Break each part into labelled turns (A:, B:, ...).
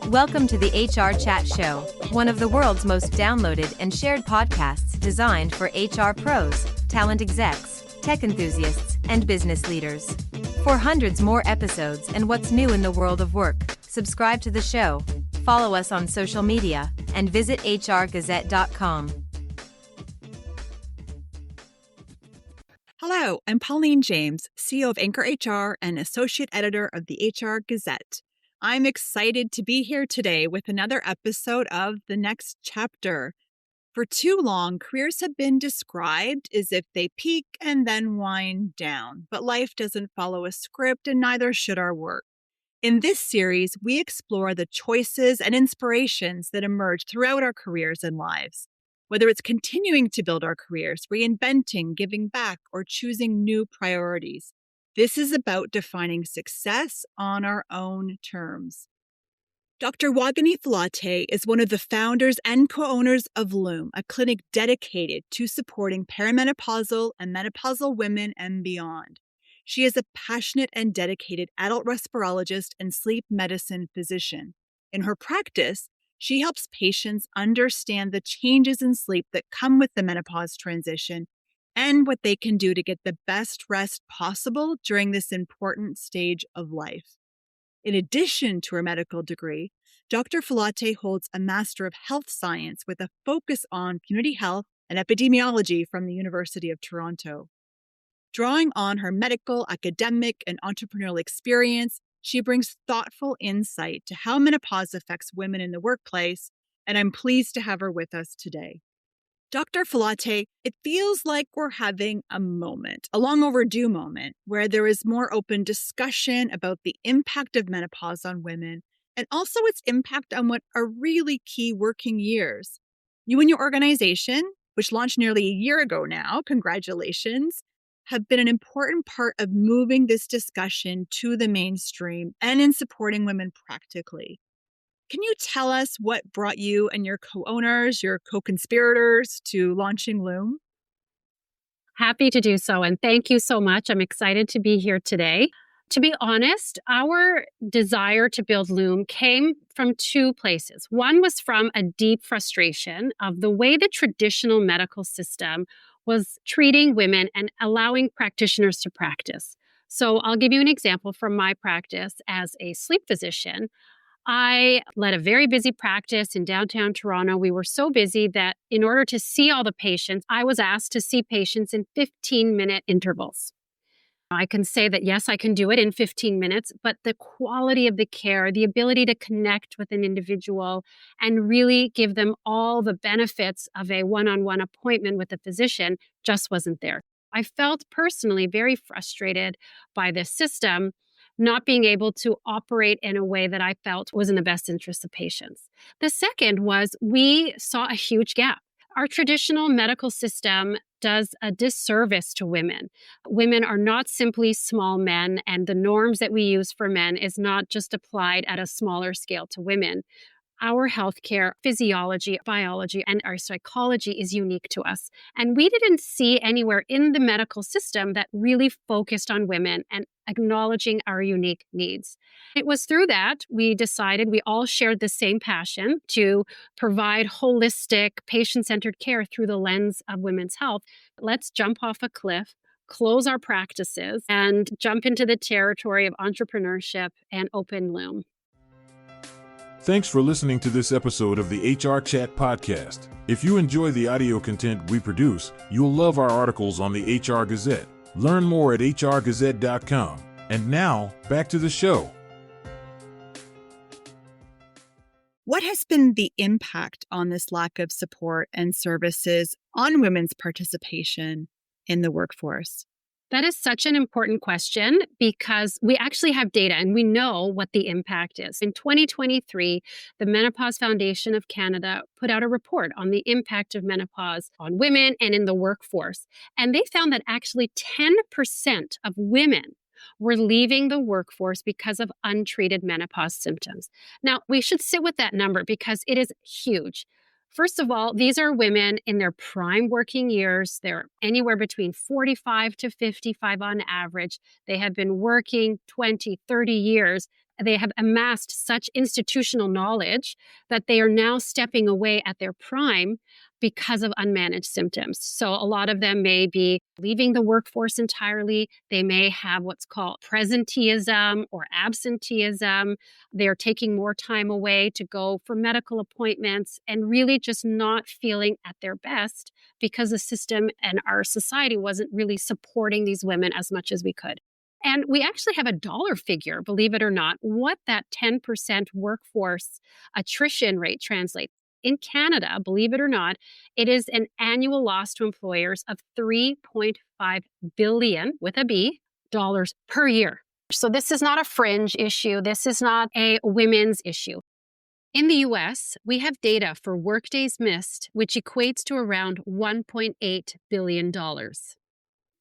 A: Welcome to the HR Chat Show, one of the world's most downloaded and shared podcasts designed for HR pros, talent execs, tech enthusiasts, and business leaders. For hundreds more episodes and what's new in the world of work, subscribe to the show, follow us on social media, and visit hrgazette.com.
B: Hello, I'm Pauline James, CEO of Anchor HR and Associate Editor of the HR Gazette. I'm excited to be here today with another episode of The Next Chapter. For too long, careers have been described as if they peak and then wind down, but life doesn't follow a script and neither should our work. In this series, we explore the choices and inspirations that emerge throughout our careers and lives. Whether it's continuing to build our careers, reinventing, giving back, or choosing new priorities, this is about defining success on our own terms. Dr. Woganee Filate is one of the founders and co-owners of Loom, a clinic dedicated to supporting perimenopausal and menopausal women and beyond. She is a passionate and dedicated adult respirologist and sleep medicine physician. In her practice, she helps patients understand the changes in sleep that come with the menopause transition and what they can do to get the best rest possible during this important stage of life. In addition to her medical degree, Dr. Filate holds a Master of Health Science with a focus on community health and epidemiology from the University of Toronto. Drawing on her medical, academic, and entrepreneurial experience, she brings thoughtful insight to how menopause affects women in the workplace, and I'm pleased to have her with us today. Dr. Filate, it feels like we're having a moment, a long overdue moment, where there is more open discussion about the impact of menopause on women and also its impact on what are really key working years. You and your organization, which launched nearly a year ago now, congratulations, have been an important part of moving this discussion to the mainstream and in supporting women practically. Can you tell us what brought you and your co-owners, your co-conspirators to launching Loom?
C: Happy to do so, and thank you so much. I'm excited to be here today. To be honest, our desire to build Loom came from two places. One was from a deep frustration of the way the traditional medical system was treating women and allowing practitioners to practice. So I'll give you an example from my practice as a sleep physician. I led a very busy practice in downtown Toronto. We were so busy that in order to see all the patients, I was asked to see patients in 15-minute intervals. I can say that, yes, I can do it in 15 minutes, but the quality of the care, the ability to connect with an individual and really give them all the benefits of a one-on-one appointment with a physician just wasn't there. I felt personally very frustrated by this system, not being able to operate in a way that I felt was in the best interest of patients. The second was we saw a huge gap. Our traditional medical system does a disservice to women. Women are not simply small men, and the norms that we use for men is not just applied at a smaller scale to women. Our healthcare, physiology, biology, and our psychology is unique to us. And we didn't see anywhere in the medical system that really focused on women and acknowledging our unique needs. It was through that we decided we all shared the same passion to provide holistic, patient-centered care through the lens of women's health. Let's jump off a cliff, close our practices, and jump into the territory of entrepreneurship and open Loom.
D: Thanks for listening to this episode of the HR Chat Podcast. If you enjoy the audio content we produce, you'll love our articles on the HR Gazette. Learn more at hrgazette.com. And now, back to the show.
B: What has been the impact on this lack of support and services on women's participation in the workforce?
C: That is such an important question because we actually have data and we know what the impact is. In 2023, the Menopause Foundation of Canada put out a report on the impact of menopause on women and in the workforce. And they found that actually 10% of women were leaving the workforce because of untreated menopause symptoms. Now, we should sit with that number because it is huge. First of all, these are women in their prime working years. They're anywhere between 45 to 55 on average. They have been working 20, 30 years. They have amassed such institutional knowledge that they are now stepping away at their prime because of unmanaged symptoms. So a lot of them may be leaving the workforce entirely. They may have what's called presenteeism or absenteeism. They're taking more time away to go for medical appointments and really just not feeling at their best because the system and our society wasn't really supporting these women as much as we could. And we actually have a dollar figure, believe it or not, what that 10% workforce attrition rate translates. In Canada, believe it or not, it is an annual loss to employers of $3.5 billion with a B dollars per year. So this is not a fringe issue. This is not a women's issue. In the US, we have data for workdays missed, which equates to around $1.8 billion.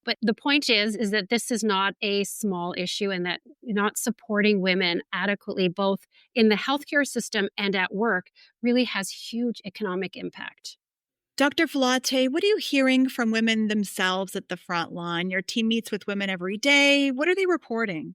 C: But the point is that this is not a small issue and that not supporting women adequately, both in the healthcare system and at work, really has huge economic impact.
B: Dr. Filate, what are you hearing from women themselves at the front line? Your team meets with women every day. What are they reporting?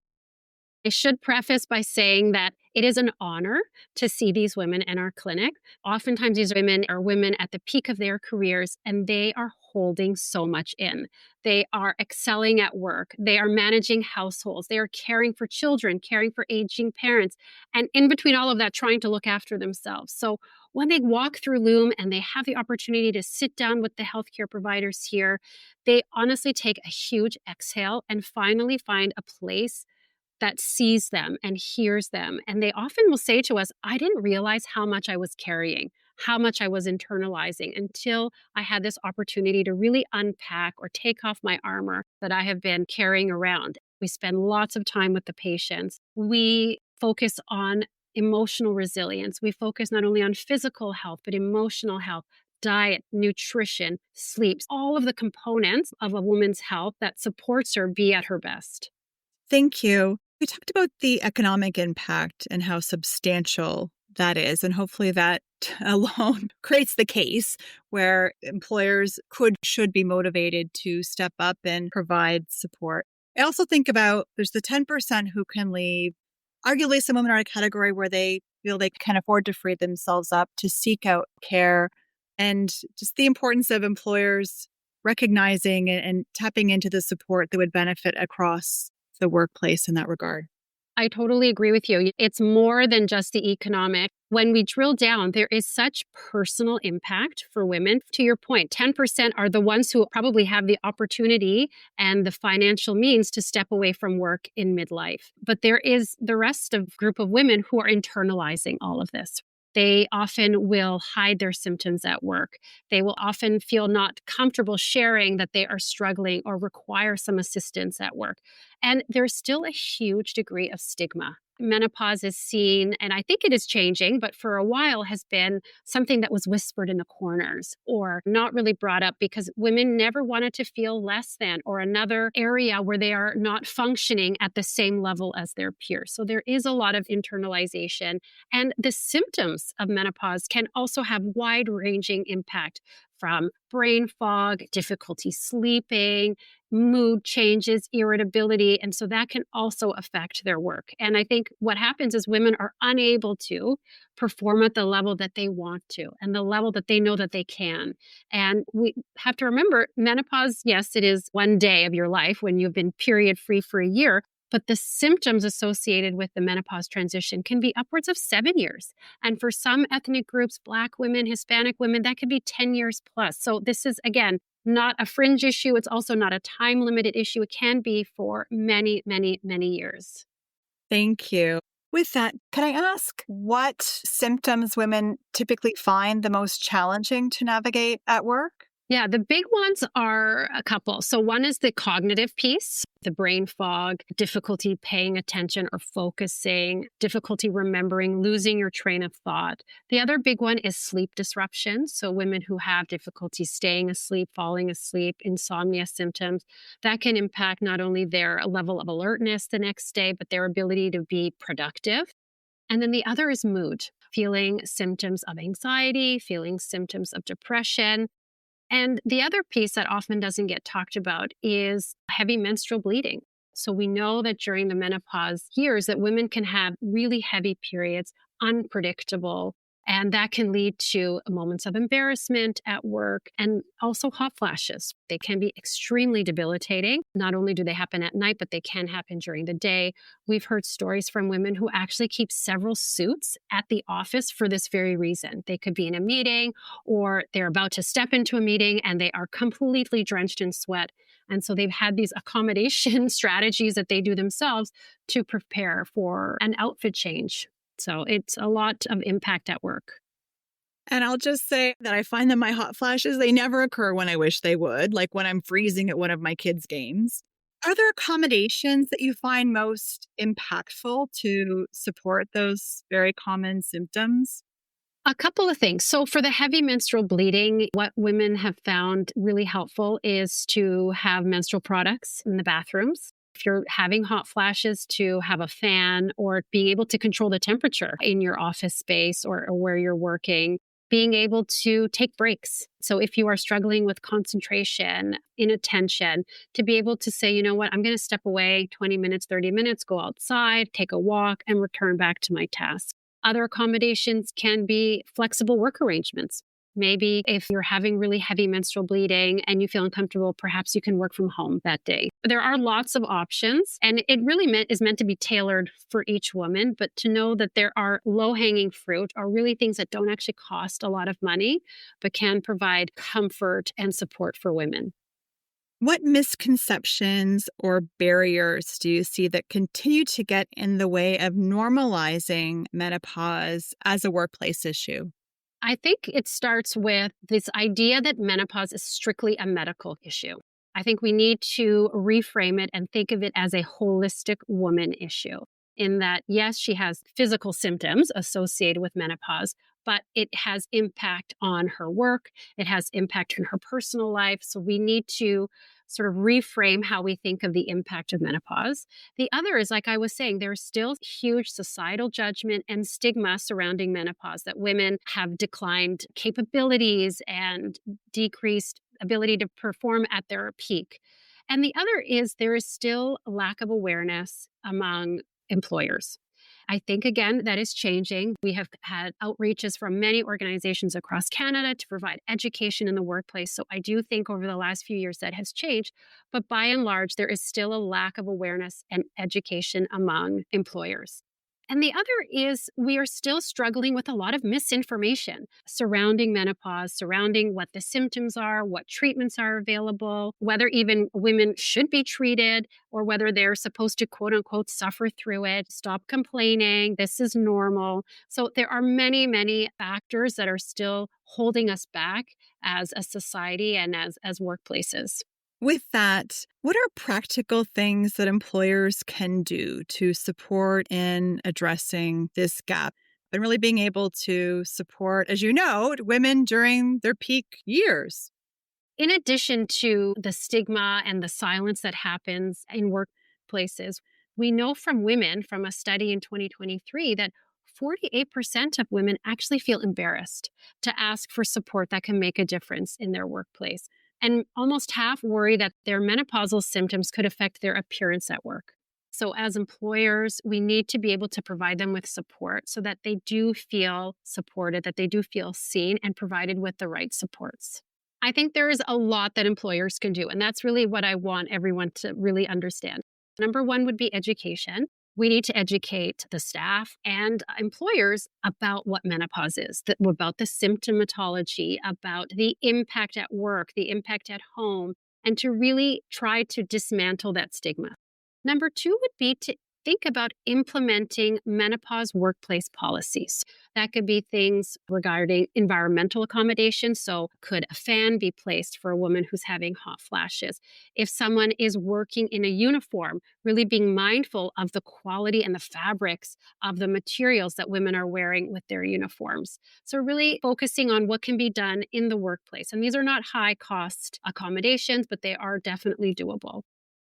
C: I should preface by saying that it is an honor to see these women in our clinic. Oftentimes, these women are women at the peak of their careers, and they are holding so much in. They are excelling at work. They are managing households. They are caring for children, caring for aging parents, and in between all of that, trying to look after themselves. So when they walk through Loom and they have the opportunity to sit down with the healthcare providers here, they honestly take a huge exhale and finally find a place that sees them and hears them. And they often will say to us, I didn't realize how much I was carrying, how much I was internalizing until I had this opportunity to really unpack or take off my armor that I have been carrying around. We spend lots of time with the patients. We focus on emotional resilience. We focus not only on physical health, but emotional health, diet, nutrition, sleep, all of the components of a woman's health that supports her be at her best.
B: Thank you. We talked about the economic impact and how substantial that is. And hopefully that alone creates the case where employers should be motivated to step up and provide support. I also think about there's the 10% who can leave. Arguably, some women are in a category where they feel they can afford to free themselves up to seek out care, and just the importance of employers recognizing and tapping into the support that would benefit across the workplace in that regard.
C: I totally agree with you. It's more than just the economic. When we drill down, there is such personal impact for women. To your point, 10% are the ones who probably have the opportunity and the financial means to step away from work in midlife. But there is the rest of group of women who are internalizing all of this. They often will hide their symptoms at work. They will often feel not comfortable sharing that they are struggling or require some assistance at work. And there's still a huge degree of stigma. Menopause is seen, and I think it is changing, but for a while has been something that was whispered in the corners or not really brought up because women never wanted to feel less than or another area where they are not functioning at the same level as their peers. So there is a lot of internalization, and the symptoms of menopause can also have wide-ranging impact from brain fog, difficulty sleeping, mood changes, irritability. And so that can also affect their work. And I think what happens is women are unable to perform at the level that they want to and the level that they know that they can. And we have to remember menopause, yes, it is one day of your life when you've been period free for a year. But the symptoms associated with the menopause transition can be upwards of 7 years. And for some ethnic groups, Black women, Hispanic women, that could be 10 years plus. So this is, again, not a fringe issue. It's also not a time-limited issue. It can be for many, many, many years.
B: Thank you. With that, can I ask what symptoms women typically find the most challenging to navigate at work?
C: Yeah, the big ones are a couple. So one is the cognitive piece, the brain fog, difficulty paying attention or focusing, difficulty remembering, losing your train of thought. The other big one is sleep disruption. So women who have difficulty staying asleep, falling asleep, insomnia symptoms, that can impact not only their level of alertness the next day, but their ability to be productive. And then the other is mood, feeling symptoms of anxiety, feeling symptoms of depression. And the other piece that often doesn't get talked about is heavy menstrual bleeding. So we know that during the menopause years that women can have really heavy periods, unpredictable, and that can lead to moments of embarrassment at work and also hot flashes. They can be extremely debilitating. Not only do they happen at night, but they can happen during the day. We've heard stories from women who actually keep several suits at the office for this very reason. They could be in a meeting or they're about to step into a meeting and they are completely drenched in sweat. And so they've had these accommodation strategies that they do themselves to prepare for an outfit change. So it's a lot of impact at work.
B: And I'll just say that I find that my hot flashes, they never occur when I wish they would, like when I'm freezing at one of my kids' games. Are there accommodations that you find most impactful to support those very common symptoms?
C: A couple of things. So for the heavy menstrual bleeding, what women have found really helpful is to have menstrual products in the bathrooms. If you're having hot flashes, to have a fan or being able to control the temperature in your office space or where you're working, being able to take breaks. So if you are struggling with concentration, inattention, to be able to say, you know what, I'm going to step away 20 minutes, 30 minutes, go outside, take a walk, and return back to my task. Other accommodations can be flexible work arrangements. Maybe if you're having really heavy menstrual bleeding and you feel uncomfortable, perhaps you can work from home that day. There are lots of options, and it really is meant to be tailored for each woman. But to know that there are low-hanging fruit or really things that don't actually cost a lot of money, but can provide comfort and support for women.
B: What misconceptions or barriers do you see that continue to get in the way of normalizing menopause as a workplace issue?
C: I think it starts with this idea that menopause is strictly a medical issue. I think we need to reframe it and think of it as a holistic woman issue. In that, yes, she has physical symptoms associated with menopause, but it has impact on her work. It has impact on her personal life. So we need to sort of reframe how we think of the impact of menopause. The other is, like I was saying, there's still huge societal judgment and stigma surrounding menopause, that women have declined capabilities and decreased ability to perform at their peak. And the other is there is still a lack of awareness among employers. I think, again, that is changing. We have had outreaches from many organizations across Canada to provide education in the workplace. So I do think over the last few years that has changed. But by and large, there is still a lack of awareness and education among employers. And the other is we are still struggling with a lot of misinformation surrounding menopause, surrounding what the symptoms are, what treatments are available, whether even women should be treated or whether they're supposed to, quote unquote, suffer through it, stop complaining, this is normal. So there are many, many factors that are still holding us back as a society and as workplaces.
B: With that, what are practical things that employers can do to support in addressing this gap and really being able to support, as you know, women during their peak years?
C: In addition to the stigma and the silence that happens in workplaces, we know from women from a study in 2023 that 48% of women actually feel embarrassed to ask for support that can make a difference in their workplace. And almost half worry that their menopausal symptoms could affect their appearance at work. So as employers, we need to be able to provide them with support so that they do feel supported, that they do feel seen and provided with the right supports. I think there is a lot that employers can do, and that's really what I want everyone to really understand. Number one would be education. We need to educate the staff and employers about what menopause is, about the symptomatology, about the impact at work, the impact at home, and to really try to dismantle that stigma. Number two would be to think about implementing menopause workplace policies. That could be things regarding environmental accommodation. So could a fan be placed for a woman who's having hot flashes? If someone is working in a uniform, really being mindful of the quality and the fabrics of the materials that women are wearing with their uniforms. So really focusing on what can be done in the workplace. And these are not high cost accommodations, but they are definitely doable.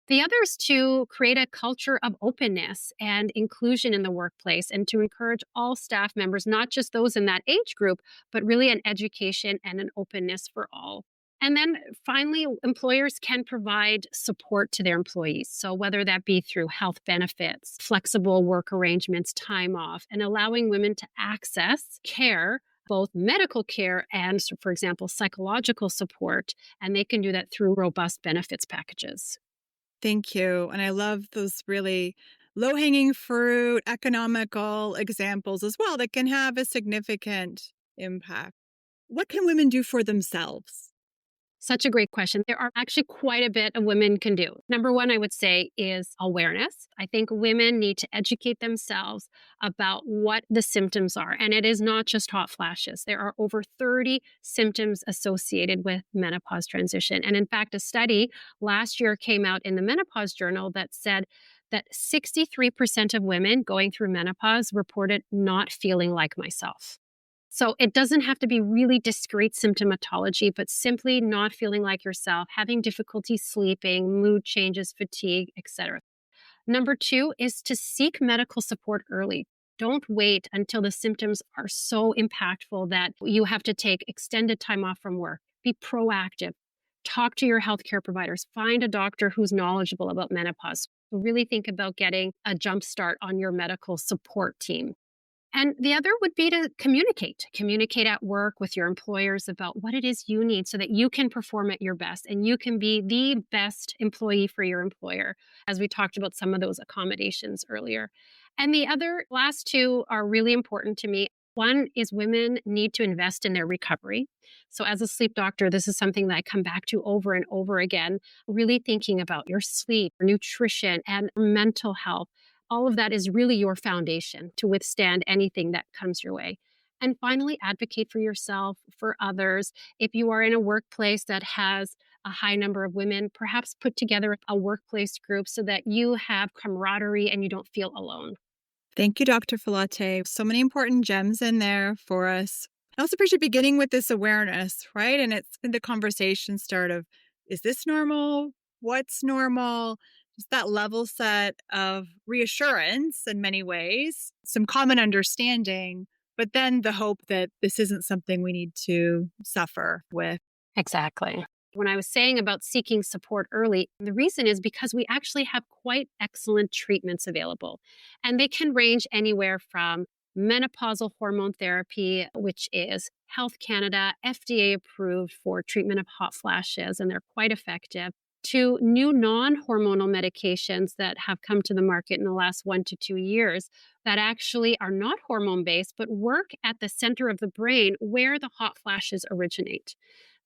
C: The other is to create a culture of openness and inclusion in the workplace and to encourage all staff members, not just those in that age group, but really an education and an openness for all. And then finally, employers can provide support to their employees. So whether that be through health benefits, flexible work arrangements, time off, and allowing women to access care, both medical care and, so for example, psychological support. And they can do that through robust benefits packages.
B: Thank you. And I love those really low-hanging fruit, economical examples as well that can have a significant impact. What can women do for themselves?
C: Such a great question. There are actually quite a bit of women can do. Number one, I would say, is awareness. I think women need to educate themselves about what the symptoms are. And it is not just hot flashes. There are over 30 symptoms associated with menopause transition. And in fact, a study last year came out in the Menopause Journal that said that 63% of women going through menopause reported not feeling like myself. So it doesn't have to be really discrete symptomatology, but simply not feeling like yourself, having difficulty sleeping, mood changes, fatigue, etc. Number two is to seek medical support early. Don't wait until the symptoms are so impactful that you have to take extended time off from work. Be proactive. Talk to your healthcare providers. Find a doctor who's knowledgeable about menopause. Really think about getting a jump start on your medical support team. And the other would be to communicate at work with your employers about what it is you need so that you can perform at your best and you can be the best employee for your employer, as we talked about some of those accommodations earlier. And the other last two are really important to me. One is women need to invest in their recovery. So as a sleep doctor, this is something that I come back to over and over again, really thinking about your sleep, nutrition, and mental health. All of that is really your foundation to withstand anything that comes your way. And finally, advocate for yourself, for others. If you are in a workplace that has a high number of women, perhaps put together a workplace group so that you have camaraderie and you don't feel alone.
B: Thank you, Dr. Filate. So many important gems in there for us. I also appreciate beginning with this awareness, right? And it's been the conversation start of, is this normal? What's normal? Just that level set of reassurance in many ways, some common understanding, but then the hope that this isn't something we need to suffer with.
C: Exactly. When I was saying about seeking support early, the reason is because we actually have quite excellent treatments available. And they can range anywhere from menopausal hormone therapy, which is Health Canada FDA approved for treatment of hot flashes, and they're quite effective, to new non-hormonal medications that have come to the market in the last 1 to 2 years that actually are not hormone-based, but work at the center of the brain where the hot flashes originate.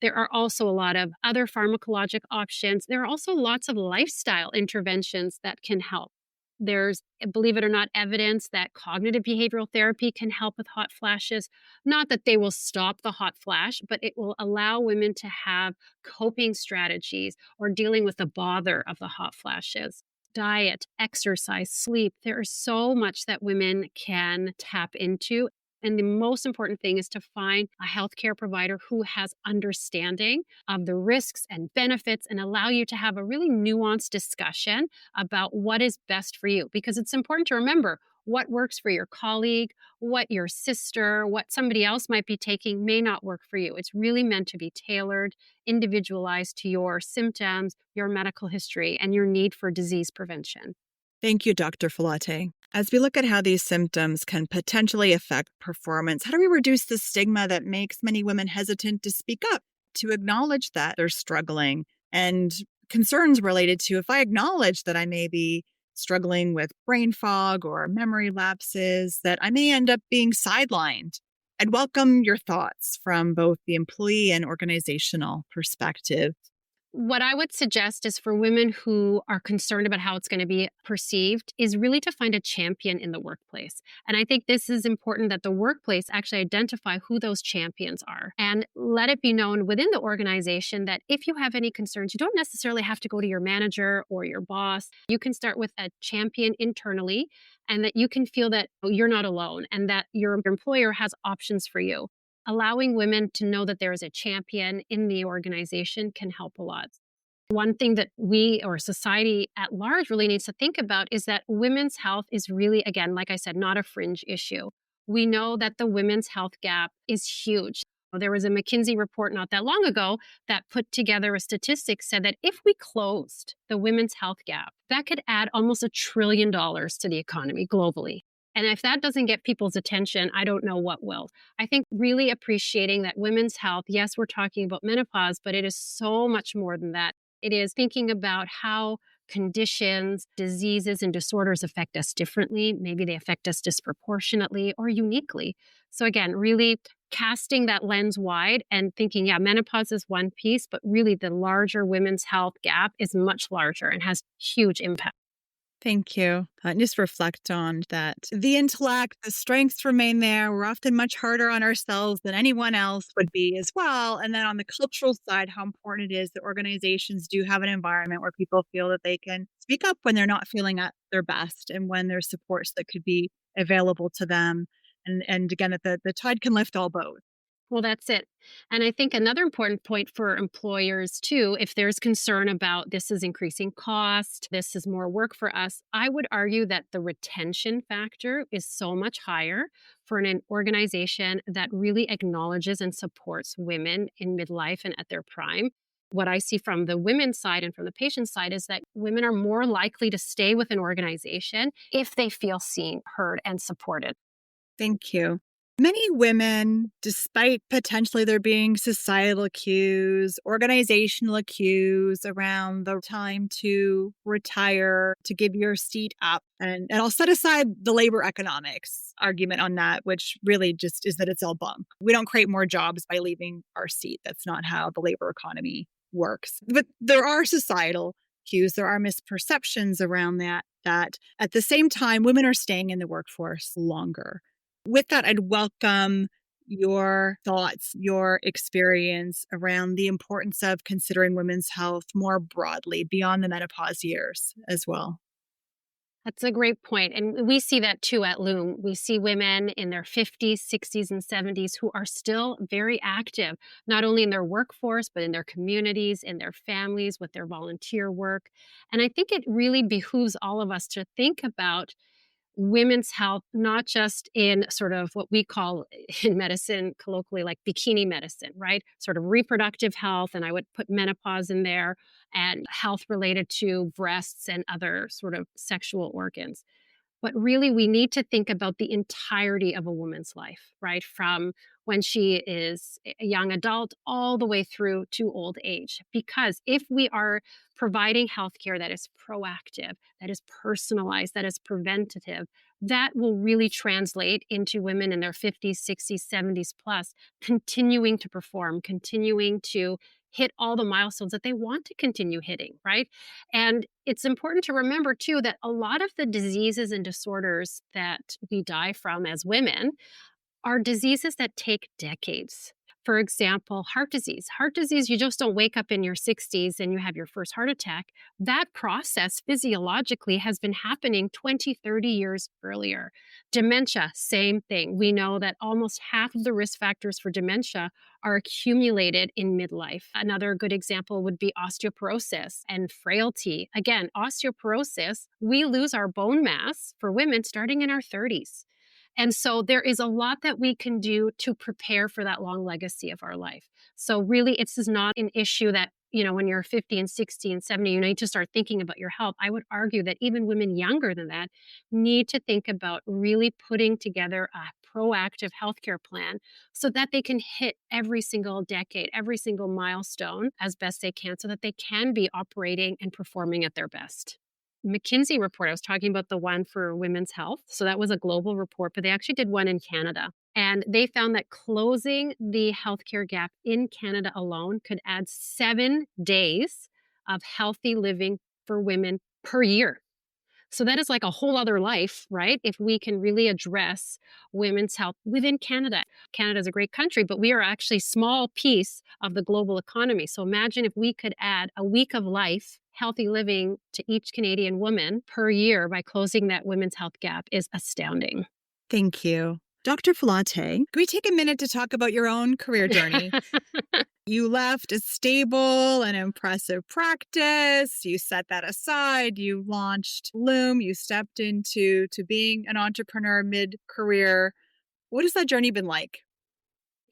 C: There are also a lot of other pharmacologic options. There are also lots of lifestyle interventions that can help. There's, believe it or not, evidence that cognitive behavioral therapy can help with hot flashes. Not that they will stop the hot flash, but it will allow women to have coping strategies or dealing with the bother of the hot flashes. Diet, exercise, sleep. There is so much that women can tap into. And the most important thing is to find a healthcare provider who has understanding of the risks and benefits and allow you to have a really nuanced discussion about what is best for you. Because it's important to remember what works for your colleague, what your sister, what somebody else might be taking may not work for you. It's really meant to be tailored, individualized to your symptoms, your medical history, and your need for disease prevention.
B: Thank you, Dr. Filate. As we look at how these symptoms can potentially affect performance, how do we reduce the stigma that makes many women hesitant to speak up, to acknowledge that they're struggling, and concerns related to if I acknowledge that I may be struggling with brain fog or memory lapses, that I may end up being sidelined? I'd welcome your thoughts from both the employee and organizational perspective.
C: What I would suggest is for women who are concerned about how it's going to be perceived is really to find a champion in the workplace. And I think this is important that the workplace actually identify who those champions are and let it be known within the organization that if you have any concerns, you don't necessarily have to go to your manager or your boss. You can start with a champion internally and that you can feel that you're not alone and that your employer has options for you. Allowing women to know that there is a champion in the organization can help a lot. One thing that we or society at large really needs to think about is that women's health is really, again, like I said, not a fringe issue. We know that the women's health gap is huge. There was a McKinsey report not that long ago that put together a statistic said that if we closed the women's health gap, that could add almost $1 trillion to the economy globally. And if that doesn't get people's attention, I don't know what will. I think really appreciating that women's health, yes, we're talking about menopause, but it is so much more than that. It is thinking about how conditions, diseases, and disorders affect us differently. Maybe they affect us disproportionately or uniquely. So again, really casting that lens wide and thinking, yeah, menopause is one piece, but really the larger women's health gap is much larger and has huge impact.
B: Thank you. And just reflect on that. The intellect, the strengths remain there. We're often much harder on ourselves than anyone else would be as well. And then on the cultural side, how important it is that organizations do have an environment where people feel that they can speak up when they're not feeling at their best and when there's supports that could be available to them. And again, that the tide can lift all boats.
C: Well, that's it. And I think another important point for employers too, if there's concern about this is increasing cost, this is more work for us, I would argue that the retention factor is so much higher for an organization that really acknowledges and supports women in midlife and at their prime. What I see from the women's side and from the patient side is that women are more likely to stay with an organization if they feel seen, heard, and supported.
B: Thank you. Many women, despite potentially there being societal cues, organizational cues around the time to retire, to give your seat up, and I'll set aside the labor economics argument on that, which really just is that it's all bunk. We don't create more jobs by leaving our seat. That's not how the labor economy works. But there are societal cues, there are misperceptions around that at the same time, women are staying in the workforce longer. With that, I'd welcome your thoughts, your experience around the importance of considering women's health more broadly beyond the menopause years as well.
C: That's a great point. And we see that too at Loom. We see women in their 50s, 60s, and 70s who are still very active, not only in their workforce, but in their communities, in their families, with their volunteer work. And I think it really behooves all of us to think about women's health, not just in sort of what we call in medicine colloquially like bikini medicine, right? Sort of reproductive health. And I would put menopause in there and health related to breasts and other sort of sexual organs. But really, we need to think about the entirety of a woman's life, right? From when she is a young adult all the way through to old age. Because if we are providing healthcare that is proactive, that is personalized, that is preventative, that will really translate into women in their 50s, 60s, 70s plus, continuing to perform, continuing to hit all the milestones that they want to continue hitting, right? And it's important to remember, too, that a lot of the diseases and disorders that we die from as women are diseases that take decades. For example, heart disease. Heart disease, you just don't wake up in your 60s and you have your first heart attack. That process physiologically has been happening 20, 30 years earlier. Dementia, same thing. We know that almost half of the risk factors for dementia are accumulated in midlife. Another good example would be osteoporosis and frailty. Again, osteoporosis, we lose our bone mass for women starting in our 30s. And so there is a lot that we can do to prepare for that long legacy of our life. So really, this is not an issue that, when you're 50 and 60 and 70, you need to start thinking about your health. I would argue that even women younger than that need to think about really putting together a proactive healthcare plan so that they can hit every single decade, every single milestone as best they can so that they can be operating and performing at their best. McKinsey report, I was talking about the one for women's health. So that was a global report, but they actually did one in Canada. And they found that closing the healthcare gap in Canada alone could add 7 days of healthy living for women per year. So that is like a whole other life, right? If we can really address women's health within Canada. Canada is a great country, but we are actually a small piece of the global economy. So imagine if we could add a week of life, healthy living to each Canadian woman per year by closing that women's health gap is astounding.
B: Thank you. Dr. Filate, can we take a minute to talk about your own career journey? You left a stable and impressive practice. You set that aside. You launched Loom. You stepped into being an entrepreneur mid-career. What has that journey been like?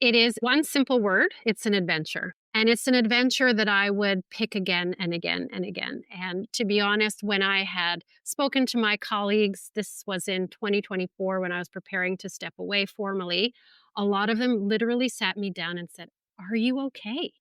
C: It is one simple word. It's an adventure. And it's an adventure that I would pick again and again and again. And to be honest, when I had spoken to my colleagues, this was in 2024 when I was preparing to step away formally, a lot of them literally sat me down and said, "Are you okay?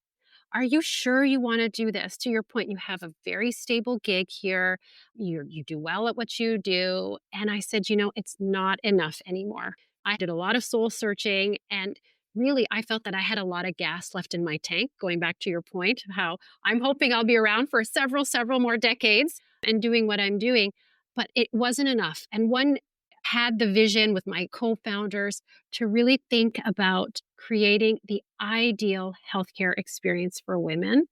C: Are you sure you want to do this?" To your point, you have a very stable gig here. You do well at what you do. And I said, it's not enough anymore. I did a lot of soul searching, and really, I felt that I had a lot of gas left in my tank, going back to your point of how I'm hoping I'll be around for several more decades and doing what I'm doing. But it wasn't enough. And one had the vision with my co-founders to really think about creating the ideal healthcare experience for women.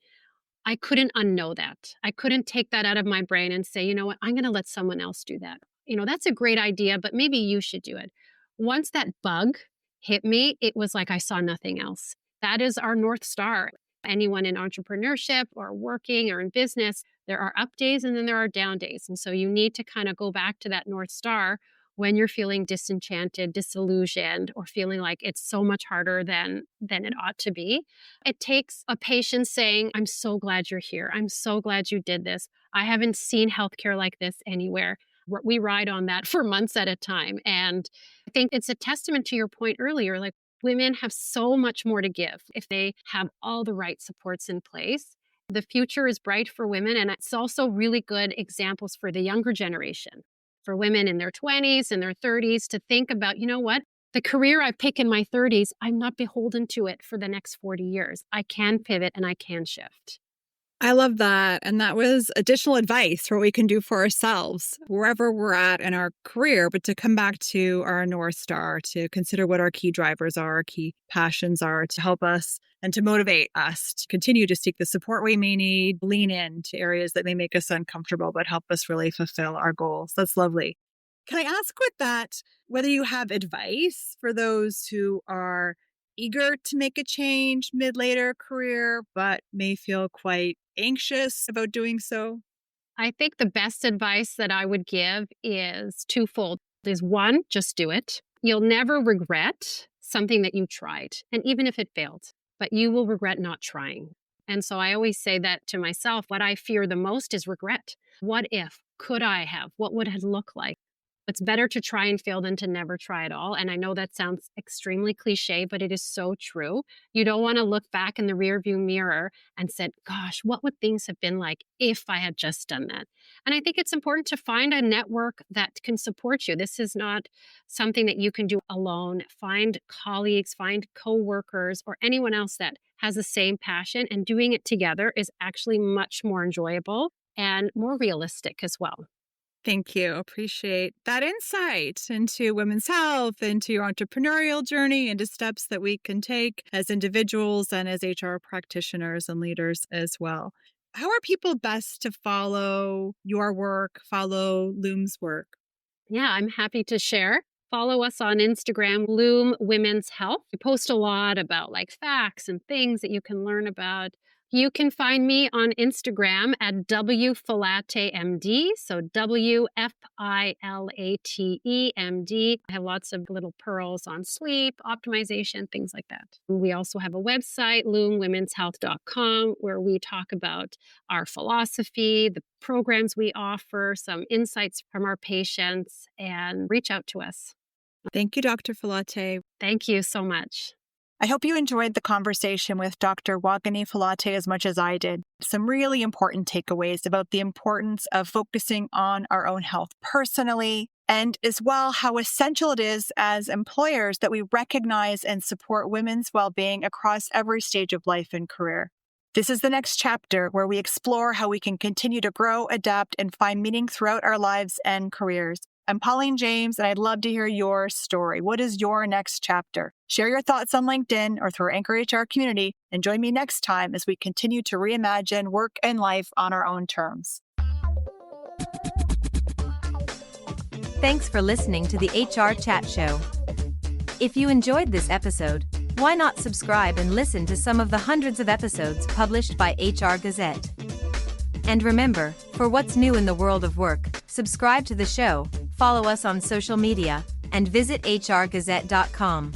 C: I couldn't unknow that. I couldn't take that out of my brain and say, you know what, I'm going to let someone else do that. That's a great idea, but maybe you should do it. Once that bug hit me, it was like I saw nothing else. That is our North Star. Anyone in entrepreneurship or working or in business, there are up days and then there are down days. And so you need to kind of go back to that North Star when you're feeling disenchanted, disillusioned, or feeling like it's so much harder than it ought to be. It takes a patient saying, "I'm so glad you're here. I'm so glad you did this. I haven't seen healthcare like this anywhere." We ride on that for months at a time. And I think it's a testament to your point earlier, like women have so much more to give if they have all the right supports in place. The future is bright for women. And it's also really good examples for the younger generation, for women in their 20s and their 30s to think about, what? The career I pick in my 30s, I'm not beholden to it for the next 40 years. I can pivot and I can shift.
B: I love that. And that was additional advice for what we can do for ourselves wherever we're at in our career, but to come back to our North Star, to consider what our key drivers are, our key passions are, to help us and to motivate us to continue to seek the support we may need, lean into areas that may make us uncomfortable, but help us really fulfill our goals. That's lovely. Can I ask with that, whether you have advice for those who are eager to make a change mid-later career, but may feel quite anxious about doing so?
C: I think the best advice that I would give is twofold. Is one, just do it. You'll never regret something that you tried, and even if it failed, but you will regret not trying. And so I always say that to myself. What I fear the most is regret. What if? Could I have? What would it look like? It's better to try and fail than to never try at all. And I know that sounds extremely cliche, but it is so true. You don't want to look back in the rearview mirror and said, gosh, what would things have been like if I had just done that? And I think it's important to find a network that can support you. This is not something that you can do alone. Find colleagues, find coworkers, or anyone else that has the same passion. And doing it together is actually much more enjoyable and more realistic as well.
B: Thank you. Appreciate that insight into women's health, into your entrepreneurial journey, into steps that we can take as individuals and as HR practitioners and leaders as well. How are people best to follow your work, follow Loom's work?
C: Yeah, I'm happy to share. Follow us on Instagram, Loom Women's Health. We post a lot about facts and things that you can learn about. You can find me on Instagram at WFilateMD, so WFILATEMD. I have lots of little pearls on sleep, optimization, things like that. We also have a website, loomwomenshealth.com, where we talk about our philosophy, the programs we offer, some insights from our patients, and reach out to us.
B: Thank you, Dr. Filate.
C: Thank you so much.
B: I hope you enjoyed the conversation with Dr. Woganee Filate as much as I did. Some really important takeaways about the importance of focusing on our own health personally, and as well how essential it is as employers that we recognize and support women's well-being across every stage of life and career. This is the next chapter where we explore how we can continue to grow, adapt, and find meaning throughout our lives and careers. I'm Pauline James, and I'd love to hear your story. What is your next chapter? Share your thoughts on LinkedIn or through our Anchor HR community, and join me next time as we continue to reimagine work and life on our own terms.
A: Thanks for listening to the HR Chat Show. If you enjoyed this episode, why not subscribe and listen to some of the hundreds of episodes published by HR Gazette? And remember, for what's new in the world of work, subscribe to the show, follow us on social media, and visit hrgazette.com.